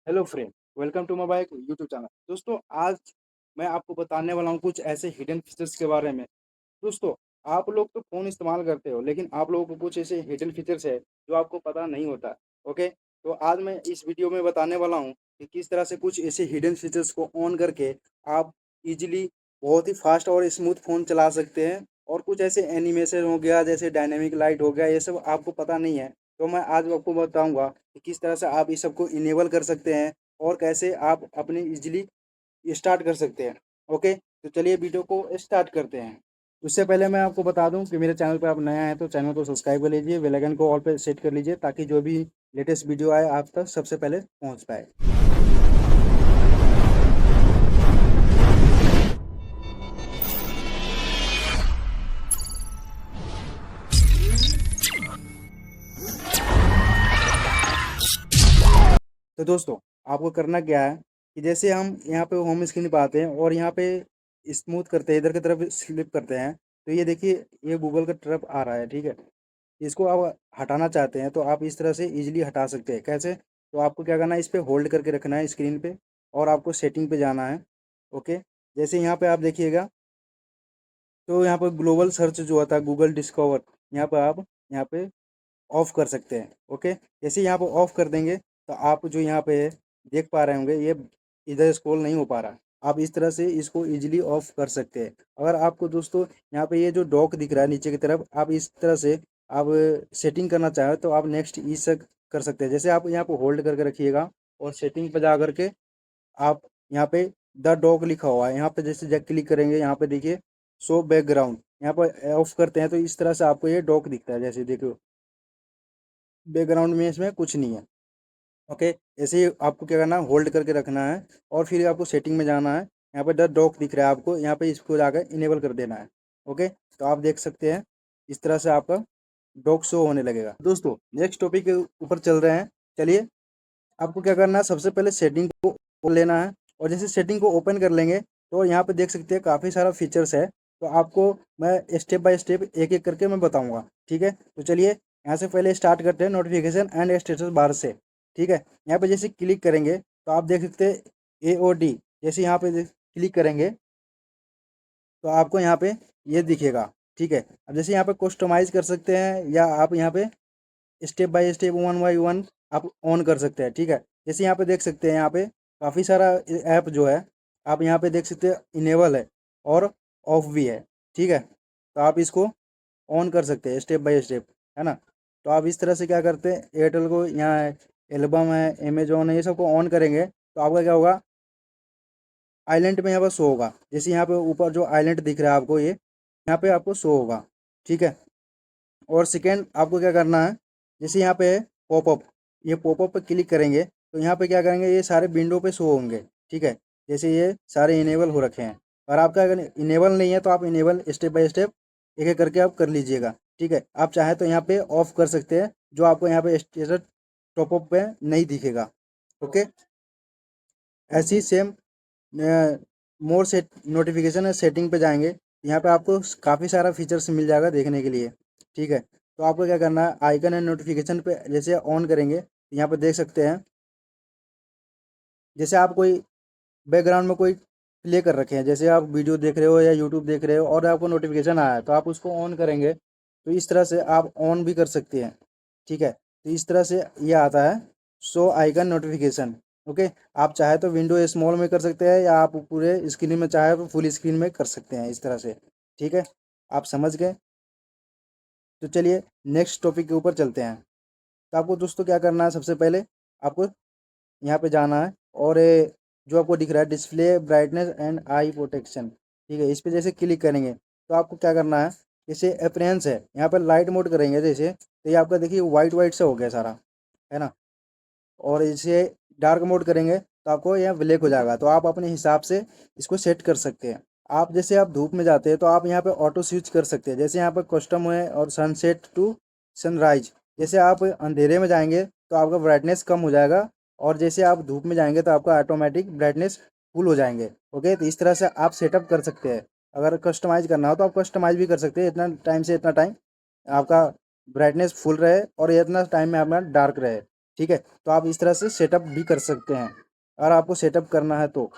Hello friend, welcome to my bike YouTube channel. दोस्तों, आज मैं आपको बताने वाला हूँ कुछ ऐसे हिडन फीचर्स के बारे में। दोस्तों, आप लोग तो फ़ोन इस्तेमाल करते हो, लेकिन आप लोगों को कुछ ऐसे हिडन फीचर्स है जो आपको पता नहीं होता। ओके, तो आज मैं इस वीडियो में बताने वाला हूँ कि किस तरह से कुछ ऐसे हिडन फीचर्स को ऑन करके आप इजीली बहुत ही फास्ट और स्मूथ फ़ोन चला सकते हैं। और कुछ ऐसे एनिमेशन हो गया, जैसे डायनेमिक लाइट हो गया, ये सब आपको पता नहीं है। तो मैं आज आपको बताऊंगा कि किस तरह से आप इस सब को इनेबल कर सकते हैं और कैसे आप अपनी इजीली स्टार्ट कर सकते हैं। ओके, तो चलिए वीडियो को स्टार्ट करते हैं। उससे पहले मैं आपको बता दूं कि मेरे चैनल पर आप नया हैं तो चैनल को सब्सक्राइब कर लीजिए, बेल आइकन को ऑल पे सेट कर लीजिए ताकि जो भी लेटेस्ट वीडियो आए आप तक सबसे पहले पहुंच पाए। तो दोस्तों, आपको करना क्या है कि जैसे हम यहाँ पे होम स्क्रीन पे आते हैं और यहाँ पे स्मूथ करते हैं, इधर की तरफ स्लिप करते हैं, तो ये देखिए, ये गूगल का तरफ आ रहा है। ठीक है, इसको आप हटाना चाहते हैं तो आप इस तरह से इजीली हटा सकते हैं। कैसे? तो आपको क्या करना है, इस पे होल्ड करके रखना है स्क्रीन पे और आपको सेटिंग पे जाना है। ओके, जैसे यहाँ पे आप देखिएगा तो यहाँ पर ग्लोबल सर्च जो होता है, गूगल डिस्कवर, यहाँ पर आप यहाँ पे ऑफ कर सकते हैं। ओके, जैसे यहाँ पर ऑफ कर देंगे तो आप जो यहाँ पे देख पा रहे होंगे, ये इधर स्क्रॉल नहीं हो पा रहा। आप इस तरह से इसको इजीली ऑफ कर सकते हैं। अगर आपको दोस्तों यहाँ पे ये जो डॉक दिख रहा है नीचे की तरफ, आप इस तरह से आप सेटिंग करना चाहें तो आप नेक्स्ट इस कर सकते हैं। जैसे आप यहाँ पे होल्ड करके रखिएगा और सेटिंग पे जा करके आप यहाँ पे द डॉग लिखा हुआ है, यहाँ पे जैसे जब क्लिक करेंगे यहाँ पे देखिए शो बैकग्राउंड, यहाँ पर ऑफ करते हैं तो इस तरह से आपको ये डॉग दिखता है। जैसे देखो, बैकग्राउंड में इसमें कुछ नहीं है। ओके, ऐसे ही आपको क्या करना है, होल्ड करके रखना है और फिर आपको सेटिंग में जाना है। यहाँ पे द डॉक दिख रहा है आपको, यहाँ पे इसको जाकर इनेबल कर देना है। ओके, तो आप देख सकते हैं इस तरह से आपका डॉक शो होने लगेगा। दोस्तों, नेक्स्ट टॉपिक के ऊपर चल रहे हैं। चलिए, आपको क्या करना है, सबसे पहले सेटिंग को ओपन लेना है और जैसे सेटिंग को ओपन कर लेंगे तो यहाँ पे देख सकते हैं काफ़ी सारा फीचर्स है। तो आपको मैं स्टेप बाय स्टेप एक एक करके मैं बताऊंगा। ठीक है, तो चलिए यहाँ से पहले स्टार्ट करते हैं नोटिफिकेशन एंड स्टेटस बार से। ठीक है, यहाँ पे जैसे क्लिक करेंगे तो आप देख सकते हैं AOD, जैसे यहाँ पे क्लिक करेंगे तो आपको यहाँ पे ये दिखेगा। ठीक है, अब जैसे यहाँ पे कस्टमाइज कर सकते हैं या आप यहाँ पे step by step, one by one आप ऑन कर सकते हैं। ठीक है, जैसे यहाँ पे देख सकते हैं, यहाँ पे काफ़ी सारा ऐप जो है आप यहाँ पे देख सकते हैं इनेबल है और ऑफ भी है। ठीक है, तो आप इसको ऑन कर सकते हैं स्टेप बाय स्टेप, है ना। तो आप इस तरह से क्या करते हैं, एयरटेल को यहाँ है, एल्बम है, अमेजोन है, ये सबको ऑन करेंगे तो आपका क्या होगा, आइलैंड में यहाँ पर शो होगा। जैसे यहाँ पे ऊपर जो आइलैंड दिख रहा है आपको, ये यहाँ पे आपको शो होगा। ठीक है, और सेकेंड आपको क्या करना है, जैसे यहाँ पे है पॉपअप, ये पॉपअप पे क्लिक करेंगे तो यहाँ पे क्या करेंगे, ये सारे विंडो पे शो होंगे। ठीक है, जैसे ये सारे इनेबल हो रखे हैं। और आपका अगर इनेबल नहीं है तो आप इनेबल स्टेप बाय स्टेप एक एक करके आप कर लीजिएगा। ठीक है, आप चाहें तो यहाँ पे ऑफ कर सकते हैं, जो आपको यहाँ पे स्टेटस टॉपअप पे नहीं दिखेगा। ओके, ऐसी सेम मोर सेट नोटिफिकेशन सेटिंग पे जाएंगे, यहाँ पे आपको काफ़ी सारा फीचर्स मिल जाएगा देखने के लिए। ठीक है, तो आपको क्या करना है, आइकन एंड नोटिफिकेशन पे जैसे ऑन करेंगे तो यहाँ पे देख सकते हैं, जैसे आप कोई बैकग्राउंड में कोई प्ले कर रखे हैं, जैसे आप वीडियो देख रहे हो या यूट्यूब देख रहे हो और आपको नोटिफिकेशन आया है तो आप उसको ऑन करेंगे तो इस तरह से आप ऑन भी कर सकते हैं। ठीक है, तो इस तरह से ये आता है शो आइकन नोटिफिकेशन। ओके, आप चाहे तो विंडो स्मॉल में कर सकते हैं या आप पूरे स्क्रीन में चाहे तो फुल स्क्रीन में कर सकते हैं इस तरह से। ठीक है, आप समझ गए। तो चलिए नेक्स्ट टॉपिक के ऊपर चलते हैं। तो आपको दोस्तों क्या करना है, सबसे पहले आपको यहाँ पे जाना है और जो आपको दिख रहा है display brightness and I protection, ठीक है, इस पे जैसे क्लिक करेंगे तो आपको क्या करना है, जैसे अप्रेंस है, यहाँ पर लाइट मोड करेंगे जैसे तो ये आपका देखिए वाइट वाइट से हो गया सारा, है ना। और इसे डार्क मोड करेंगे तो आपको यह ब्लैक हो जाएगा। तो आप अपने हिसाब से इसको सेट कर सकते हैं। आप जैसे आप धूप में जाते हैं तो आप यहाँ पे ऑटो स्विच कर सकते हैं, जैसे यहाँ पे कस्टम है और सनसेट टू सनराइज, जैसे आप अंधेरे में जाएंगे तो आपका ब्राइटनेस कम हो जाएगा और जैसे आप धूप में जाएंगे तो आपका ऑटोमेटिक ब्राइटनेस फुल हो जाएंगे। ओके, तो इस तरह से आप सेटअप कर सकते हैं। अगर कस्टमाइज करना हो तो आप कस्टमाइज भी कर सकते हैं, इतना टाइम से इतना टाइम आपका ब्राइटनेस फुल रहे और इतना टाइम में आपका डार्क रहे। ठीक है, तो आप इस तरह से सेटअप भी कर सकते हैं अगर आपको सेटअप करना है तो।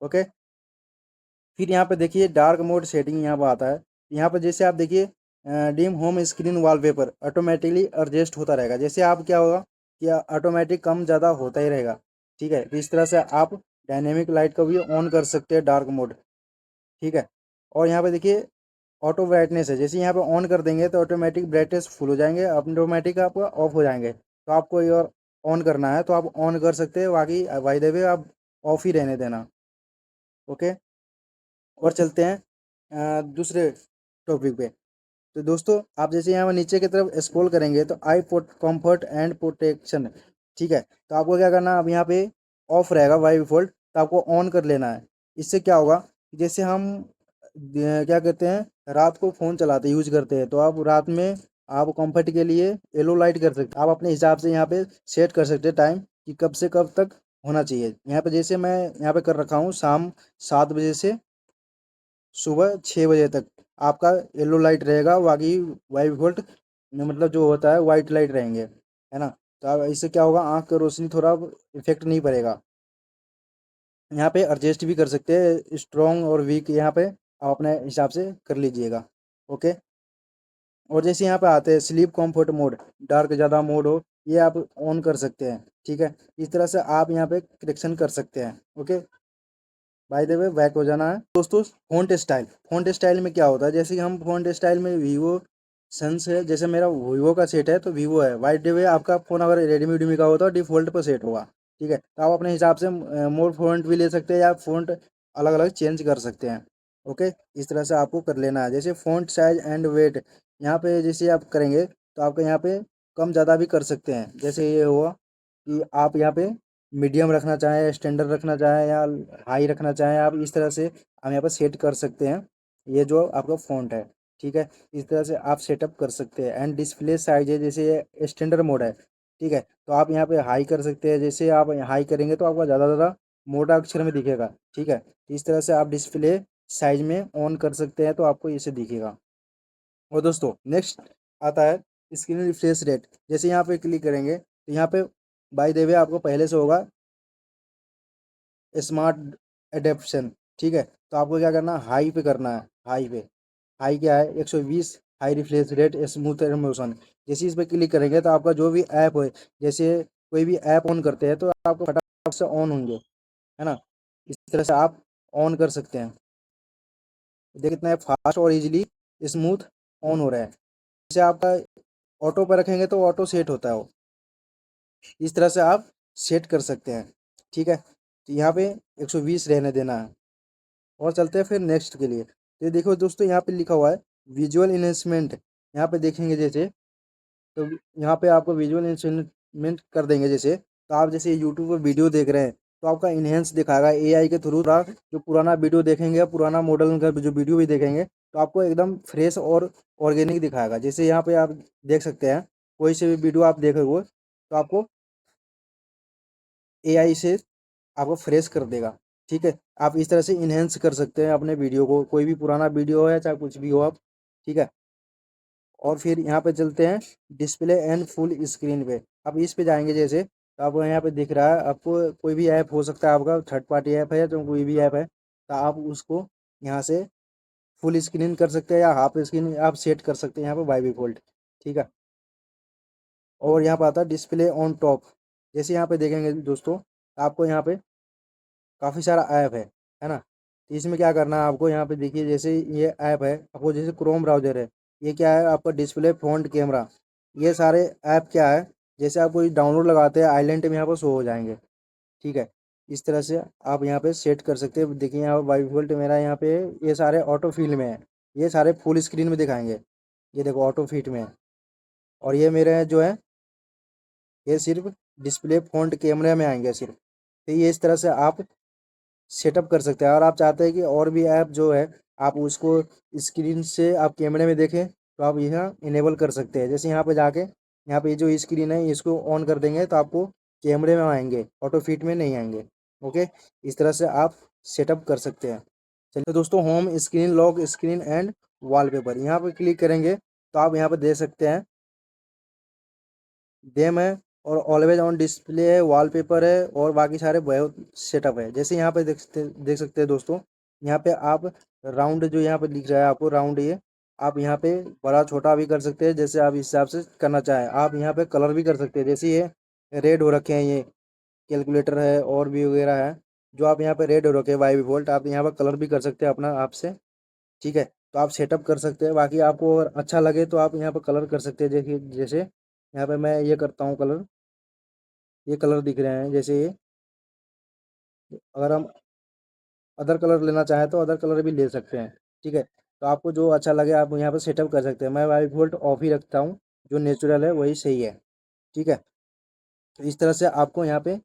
ओके, फिर यहाँ पे देखिए डार्क मोड सेटिंग यहाँ पर आता है। यहाँ पर जैसे आप देखिए dim home screen wallpaper automatically adjust होता रहेगा। जैसे आप क्या होगा कि ऑटोमेटिक कम ज़्यादा होता ही रहेगा। ठीक है, तो इस तरह से आप डायनेमिक लाइट को भी ऑन कर सकते हैं डार्क मोड। ठीक है, और यहाँ पे देखिए ऑटो ब्राइटनेस है। जैसे यहाँ पे ऑन कर देंगे तो ऑटोमेटिक ब्राइटनेस फुल हो जाएंगे, ऑटोमेटिक आपका ऑफ हो जाएंगे। तो आपको ये और ऑन करना है तो आप ऑन कर सकते हैं, बाकी बाय द वे आप ऑफ ही रहने देना। ओके, और चलते हैं दूसरे टॉपिक पे। तो दोस्तों आप जैसे यहाँ नीचे की तरफ स्क्रॉल करेंगे तो आई कंफर्ट एंड प्रोटेक्शन। ठीक है, तो आपको क्या करना है, अब यहाँ पे ऑफ रहेगा बाई डिफॉल्ट, तो आपको ऑन कर लेना है। इससे क्या होगा, जैसे हम क्या कहते हैं रात को फ़ोन चलाते यूज करते हैं, तो आप रात में आप कंफर्ट के लिए येलो लाइट कर सकते हैं। आप अपने हिसाब से यहाँ पे सेट कर सकते हैं टाइम कि कब से कब तक होना चाहिए। यहाँ पे जैसे मैं यहाँ पे कर रखा हूँ शाम 7 बजे से सुबह 6 बजे तक आपका येलो लाइट रहेगा, बाकी वाइट वोल्ट मतलब जो होता है वाइट लाइट रहेंगे, है ना। तो अब इससे क्या होगा, आँख का रोशनी थोड़ा इफेक्ट नहीं पड़ेगा। यहाँ पे एडजस्ट भी कर सकते हैं स्ट्रॉन्ग और वीक, यहाँ पे आप अपने हिसाब से कर लीजिएगा। ओके, और जैसे यहाँ पे आते हैं स्लीप कंफर्ट मोड, डार्क ज़्यादा मोड हो, ये आप ऑन कर सकते हैं। ठीक है, इस तरह से आप यहाँ पे करेक्शन कर सकते हैं। Okay, by the way back हो जाना है दोस्तों। फ़ॉन्ट स्टाइल में क्या होता है, जैसे कि हम फ़ॉन्ट स्टाइल में वीवो सन्स है, जैसे मेरा वीवो का सेट है तो वीवो है। बाय द वे आपका फ़ोन अगर रेडमी वेडमी का होता है डिफ़ॉल्ट पर सेट होगा। ठीक है, तो आप अपने हिसाब से मोर फ़ॉन्ट भी ले सकते हैं या फ़ॉन्ट अलग अलग चेंज कर सकते हैं। ओके, इस तरह से आपको कर लेना है। जैसे फ़ॉन्ट साइज एंड वेट, यहाँ पे जैसे आप करेंगे तो आपका यहाँ पे कम ज़्यादा भी कर सकते हैं। जैसे ये हुआ कि आप यहाँ पे मीडियम रखना चाहें, स्टैंडर्ड रखना चाहें या हाई रखना चाहें, आप इस तरह से हम यहाँ पर सेट कर सकते हैं। ये जो आपका फ़ॉन्ट है, ठीक है, इस तरह से आप सेटअप कर सकते हैं। एंड डिस्प्ले साइज है, जैसे ये स्टैंडर्ड मोड है। ठीक है, तो आप यहाँ पे हाई कर सकते हैं। जैसे आप हाई करेंगे तो आपका ज़्यादा ज़्यादा मोटा अक्षर में दिखेगा। ठीक है, इस तरह से आप डिस्प्ले साइज में ऑन कर सकते हैं तो आपको इसे दिखेगा। और दोस्तों नेक्स्ट आता है स्क्रीन रिफ्रेश रेट। जैसे यहाँ पे क्लिक करेंगे तो यहाँ पे बाय द वे आपको पहले से होगा स्मार्ट एडेप्शन। ठीक है, तो आपको क्या करना है, हाई पे करना है। हाई पे, हाई क्या है, 120 high refresh rate smooth motion. जैसे इस पर क्लिक करेंगे तो आपका जो भी ऐप हो, जैसे कोई भी ऐप ऑन करते हैं तो आपको फटाफट से ऑन होंगे, है ना। इस तरह से आप ऑन कर सकते हैं। देखिए कितना फास्ट और इजीली स्मूथ ऑन हो रहा है। जैसे आपका ऑटो पर रखेंगे तो ऑटो सेट होता है वो, इस तरह से आप सेट कर सकते हैं। ठीक है, तो यहाँ पे 120 रहने देना है। और चलते हैं फिर नेक्स्ट के लिए। तो ये देखो दोस्तों यहाँ पे लिखा हुआ है विजुअल इन्हेंसमेंट। यहाँ पे देखेंगे जैसे, तो यहाँ पे आपको विजुअल इन्हेंसमेंट कर देंगे। जैसे तो आप जैसे यूट्यूब पर वीडियो देख रहे हैं तो आपका इन्हेंस दिखाएगा एआई के थ्रू। जो पुराना वीडियो देखेंगे, पुराना मॉडल का जो वीडियो भी देखेंगे तो आपको एकदम फ्रेश और ऑर्गेनिक दिखाएगा। जैसे यहाँ पे आप देख सकते हैं, कोई से भी वीडियो आप देखोगे तो आपको एआई से आपको फ्रेश कर देगा। ठीक है, आप इस तरह से इन्हेंस कर सकते हैं अपने वीडियो को, कोई भी पुराना वीडियो है चाहे कुछ भी हो आप। ठीक है, और फिर यहाँ पे चलते हैं डिस्प्ले एंड फुल स्क्रीन पे। अब इस पे जाएंगे जैसे, तो आपको यहाँ पे दिख रहा है, आपको कोई भी ऐप हो सकता है, आपका थर्ड पार्टी ऐप है या तो कोई भी ऐप है, तो आप उसको यहाँ से फुल स्क्रीन कर सकते हैं या हाफ स्क्रीन आप सेट कर सकते हैं यहाँ पे बाय डिफॉल्ट। ठीक है, और यहाँ पे आता है डिस्प्ले ऑन टॉप। जैसे यहाँ पे देखेंगे दोस्तों, आपको यहाँ पे काफ़ी सारा ऐप है ना। तो इसमें क्या करना है आपको, यहाँ पे देखिए जैसे ये ऐप है आपको, जैसे क्रोम ब्राउज़र है, ये क्या है आपका डिस्प्ले फ्रंट कैमरा। ये सारे ऐप क्या है, जैसे आप कोई डाउनलोड लगाते हैं आइलैंड में यहाँ पर शो हो जाएंगे। ठीक है, इस तरह से आप यहाँ पे सेट कर सकते हैं। देखिए यहाँ बाई डिफ़ॉल्ट मेरा यहाँ पे ये सारे ऑटो फील में है, ये सारे फुल स्क्रीन में दिखाएंगे। ये देखो ऑटो फिट में है, और ये मेरे जो है ये सिर्फ डिस्प्ले फ्रंट कैमरे में आएंगे सिर्फ। तो ये इस तरह से आप सेटअप कर सकते हैं। और आप चाहते हैं कि और भी ऐप जो है आप उसको स्क्रीन से आप कैमरे में देखें तो आप यहाँ इनेबल कर सकते हैं। जैसे यहाँ पे जाके यहाँ पे जो स्क्रीन है इसको ऑन कर देंगे तो आपको कैमरे में आएंगे, ऑटो फिट में नहीं आएंगे। ओके, इस तरह से आप सेटअप कर सकते हैं। चलिए दोस्तों, home screen lock screen and wallpaper यहाँ पे क्लिक करेंगे तो आप यहाँ पे दे सकते हैं, देम है और ऑलवेज ऑन डिस्प्ले है, वॉलपेपर है और बाकी सारे बहुत सेटअप है। जैसे यहाँ पे देख सकते हैं दोस्तों, यहाँ पे आप राउंड जो यहाँ पे दिख रहा है आपको राउंड, ये आप यहाँ पे बड़ा छोटा भी कर सकते हैं, जैसे आप इस हिसाब से करना चाहें। आप यहाँ पे कलर भी कर सकते हैं, जैसे ये रेड हो रखे हैं, ये कैलकुलेटर है और भी वगैरह है, जो आप यहाँ पे रेड हो रखे हैं बाई डिफॉल्ट, आप यहाँ पर कलर भी कर सकते हैं अपना आप से। ठीक है, तो आप सेटअप कर सकते हैं। बाकी आपको अगर अच्छा लगे तो आप यहाँ पर कलर कर सकते हैं। देखिए जैसे यहाँ पे मैं ये करता हूँ कलर, ये कलर दिख रहे हैं जैसे ये। अगर हम अदर कलर लेना चाहें तो अदर कलर भी ले सकते हैं। ठीक है, तो आपको जो अच्छा लगे आप यहाँ पे सेटअप कर सकते हैं। मैं बाई डिफॉल्ट ऑफ ही रखता हूँ, जो नेचुरल है वही सही है। ठीक है, तो इस तरह से आपको यहाँ पे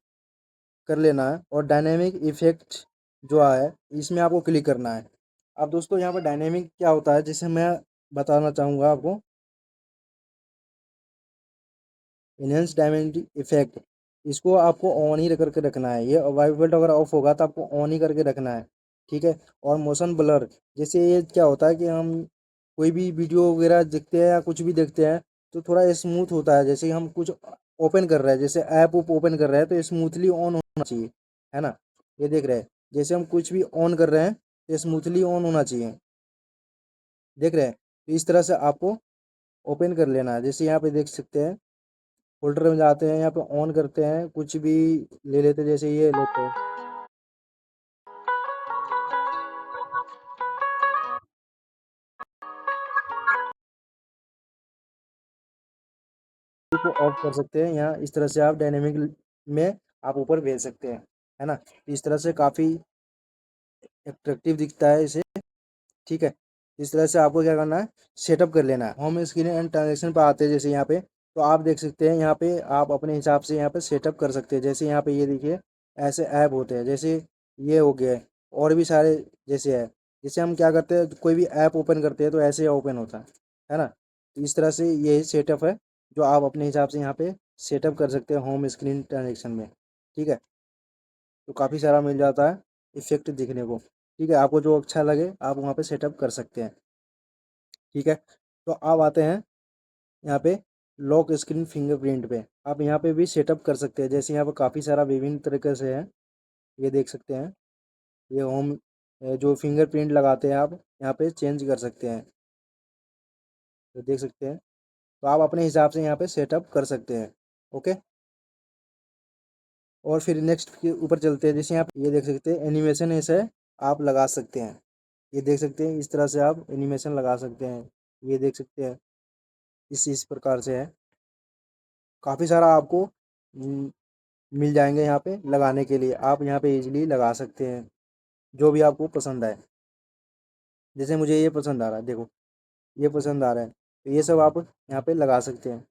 कर लेना है। और डायनेमिक इफेक्ट जो है इसमें आपको क्लिक करना है। अब दोस्तों यहाँ पर डायनेमिक क्या होता है, जैसे मैं बताना चाहूँगा आपको। इनहेंस डायमेंशन इफेक्ट, इसको आपको ऑन ही करके रखना है। ये वाइब्रेट अगर ऑफ होगा तो आपको ऑन ही करके रखना है। ठीक है, और मोशन ब्लर, जैसे ये क्या होता है कि हम कोई भी वीडियो वगैरह देखते हैं या कुछ भी देखते हैं तो थोड़ा स्मूथ होता है। जैसे हम कुछ ओपन कर रहे हैं, जैसे ऐप ओपन कर रहे हैं तो स्मूथली ऑन होना चाहिए, है ना। ये देख रहे हैं, जैसे हम कुछ भी ऑन कर रहे हैं तो स्मूथली ऑन होना चाहिए। देख रहे हैं, तो इस तरह से आपको ओपन कर लेना है। जैसे यहाँ पे देख सकते हैं, फोल्डर में जाते हैं, यहाँ पे ऑन करते हैं, कुछ भी ले लेते हैं, जैसे ये लेते हैं, इसको ऑफ कर सकते हैं। यहाँ इस तरह से आप डायनेमिक में आप ऊपर भेज सकते हैं, है ना। इस तरह से काफ़ी अट्रैक्टिव दिखता है इसे। ठीक है, इस तरह से आपको क्या करना है, सेटअप कर लेना है। होम स्क्रीन एंड ट्रांजेक्शन पर आते हैं, जैसे यहाँ पे तो आप देख सकते हैं, यहाँ पे आप अपने हिसाब से यहाँ पे सेटअप कर सकते हैं। जैसे यहाँ पे ये देखिए, ऐसे ऐप होते हैं, जैसे ये हो गया है, और भी सारे जैसे है। जैसे हम क्या करते हैं, कोई भी ऐप ओपन करते हैं तो ऐसे ओपन होता है ना। तो इस तरह से ये सेटअप है जो आप अपने हिसाब से यहाँ पे सेटअप कर सकते हैं होम स्क्रीन ट्रांजेक्शन में। ठीक है, तो काफ़ी सारा मिल जाता है इफेक्ट दिखने को। ठीक है, आपको जो अच्छा लगे आप वहाँ पे सेटअप कर सकते हैं। ठीक है, तो आप आते हैं यहाँ पे लॉक स्क्रीन फिंगरप्रिंट पे। आप यहाँ पे भी सेटअप कर सकते हैं। जैसे यहाँ पे काफ़ी सारा विभिन्न तरीके से है, ये देख सकते हैं। ये होम जो फिंगरप्रिंट लगाते हैं आप यहाँ पे चेंज कर सकते हैं, तो देख सकते हैं। तो आप अपने हिसाब से यहाँ पे सेटअप कर सकते हैं। ओके, और फिर नेक्स्ट के ऊपर चलते हैं। जैसे आप ये देख सकते हैं, एनिमेशन ऐसे आप लगा सकते हैं। ये देख सकते हैं, इस तरह से आप एनिमेशन लगा सकते हैं। ये देख सकते हैं, इस प्रकार से है। काफ़ी सारा आपको मिल जाएंगे यहाँ पे लगाने के लिए। आप यहाँ पे इजीली लगा सकते हैं जो भी आपको पसंद आए। जैसे मुझे ये पसंद आ रहा है, देखो ये पसंद आ रहा है, तो ये सब आप यहाँ पे लगा सकते हैं।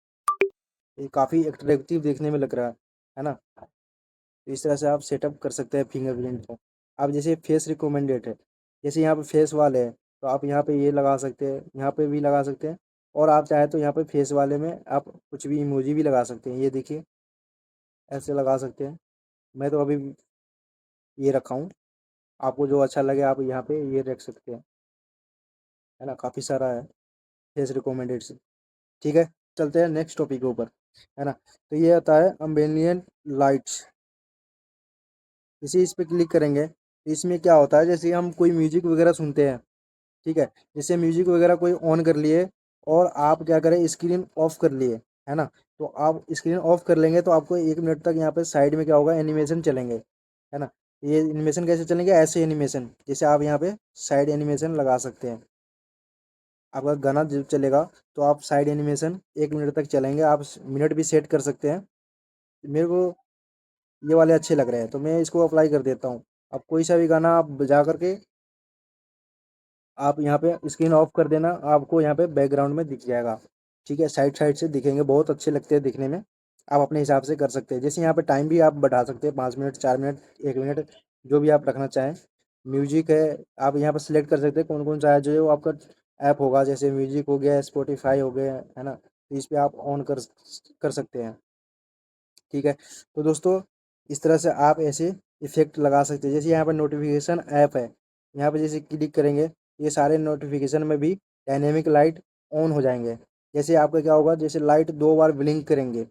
ये काफ़ी अट्रैक्टिव देखने में लग रहा है ना। तो इस तरह से आप सेटअप कर सकते हैं फिंगरप्रिंट को। अब जैसे फेस रिकमेंडेड है, जैसे यहाँ पे फेस वाले है, तो आप यहाँ पे ये लगा सकते हैं, यहाँ पे भी लगा सकते हैं। और आप चाहे तो यहाँ पे फेस वाले में आप कुछ भी इमोजी भी लगा सकते हैं। ये देखिए, ऐसे लगा सकते हैं। मैं तो अभी ये रखा हूँ, आपको जो अच्छा लगे आप यहाँ पे ये रख सकते हैं, है ना। काफ़ी सारा है फेस रिकमेंडेड से। ठीक है, चलते हैं नेक्स्ट टॉपिक के ऊपर, है ना। तो ये आता है अम्बिएंट लाइट्स। इस पे क्लिक करेंगे तो इसमें क्या होता है, जैसे हम कोई म्यूजिक वगैरह सुनते हैं। ठीक है, जैसे म्यूजिक वगैरह कोई ऑन कर लिए और आप क्या करें, स्क्रीन ऑफ कर लिए, है ना। तो आप स्क्रीन ऑफ कर लेंगे तो आपको 1 मिनट तक यहाँ पे साइड में क्या होगा, एनिमेशन चलेंगे, है ना। ये एनिमेशन कैसे चलेंगे, ऐसे एनिमेशन, जैसे आप यहाँ पे साइड एनिमेशन लगा सकते हैं। आपका गाना जब चलेगा तो आप साइड एनिमेशन 1 मिनट तक चलेंगे। आप मिनट भी सेट कर सकते हैं। मेरे को ये वाले अच्छे लग रहे हैं तो मैं इसको अप्लाई कर देता हूँ। अब कोई सा भी गाना आप बजा करके आप यहाँ पे स्क्रीन ऑफ कर देना, आपको यहाँ पे बैकग्राउंड में दिख जाएगा। ठीक है, साइड साइड से दिखेंगे, बहुत अच्छे लगते हैं दिखने में। आप अपने हिसाब से कर सकते हैं। जैसे यहाँ पे टाइम भी आप बढ़ा सकते हैं, 5 मिनट, 4 मिनट, 1 मिनट, जो भी आप रखना चाहें। म्यूजिक है, आप यहाँ पर सिलेक्ट कर सकते हैं कौन कौन सा है जो आपका ऐप होगा। जैसे म्यूजिक हो गया, स्पॉटिफाई हो गया, है ना। तो इस पर आप ऑन कर सकते हैं। ठीक है, तो दोस्तों इस तरह से आप ऐसे इफेक्ट लगा सकते हैं। जैसे यहाँ पर नोटिफिकेशन ऐप है, यहाँ पे जैसे क्लिक करेंगे ये सारे नोटिफिकेशन में भी डायनेमिक लाइट ऑन हो जाएंगे। जैसे आपका क्या होगा, जैसे लाइट 2 बार ब्लिंक करेंगे,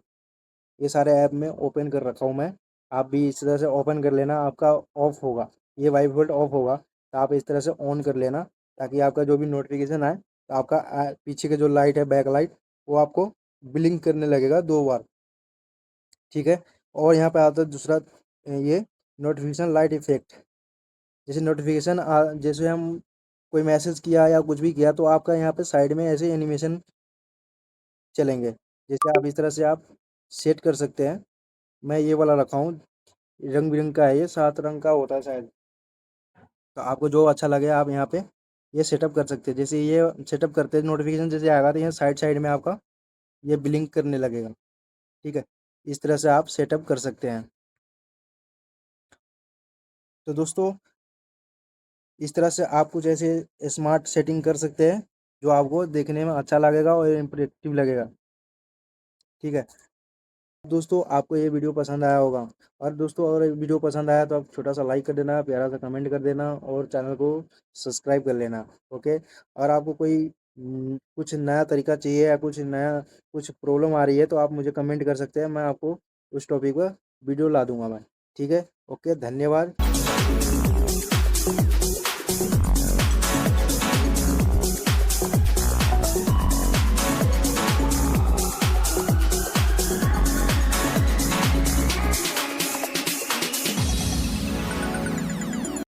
ये सारे ऐप में ओपन कर रखा हूँ मैं। आप भी इस तरह से ओपन कर लेना, आपका ऑफ होगा, ये वाइब्रेट ऑफ होगा तो आप इस तरह से ऑन कर लेना, ताकि आपका जो भी नोटिफिकेशन आए तो आपका पीछे के जो लाइट है, बैक लाइट, वो आपको ब्लिंक करने लगेगा 2 बार। ठीक है। और यहाँ पे आता है दूसरा, ये नोटिफिकेशन लाइट इफेक्ट। जैसे नोटिफिकेशन जैसे हम कोई मैसेज किया या कुछ भी किया तो आपका यहाँ पे साइड में ऐसे एनिमेशन चलेंगे। जैसे आप इस तरह से आप सेट कर सकते हैं। मैं ये वाला रखा हूँ, रंग बिरंग का है, ये 7 रंग का होता है शायद। तो आपको जो अच्छा लगे आप यहाँ पे ये सेटअप कर सकते हैं। जैसे ये सेटअप करते हैं, नोटिफिकेशन जैसे आएगा तो यहाँ साइड साइड में आपका ये ब्लिंक करने लगेगा। ठीक है। इस तरह से आप सेटअप कर सकते हैं। तो दोस्तों, इस तरह से आप कुछ ऐसे स्मार्ट सेटिंग कर सकते हैं जो आपको देखने में अच्छा लगेगा और इम्प्रेक्टिव लगेगा। ठीक है। दोस्तों, आपको ये वीडियो पसंद आया होगा। और दोस्तों, अगर ये वीडियो पसंद आया तो आप छोटा सा लाइक कर देना, प्यारा सा कमेंट कर देना और चैनल को सब्सक्राइब कर लेना। ओके। और आपको कोई कुछ नया तरीका चाहिए या कुछ नया कुछ प्रॉब्लम आ रही है तो आप मुझे कमेंट कर सकते हैं, मैं आपको उस टॉपिक पर वीडियो ला दूंगा मैं। ठीक है। ओके, धन्यवाद।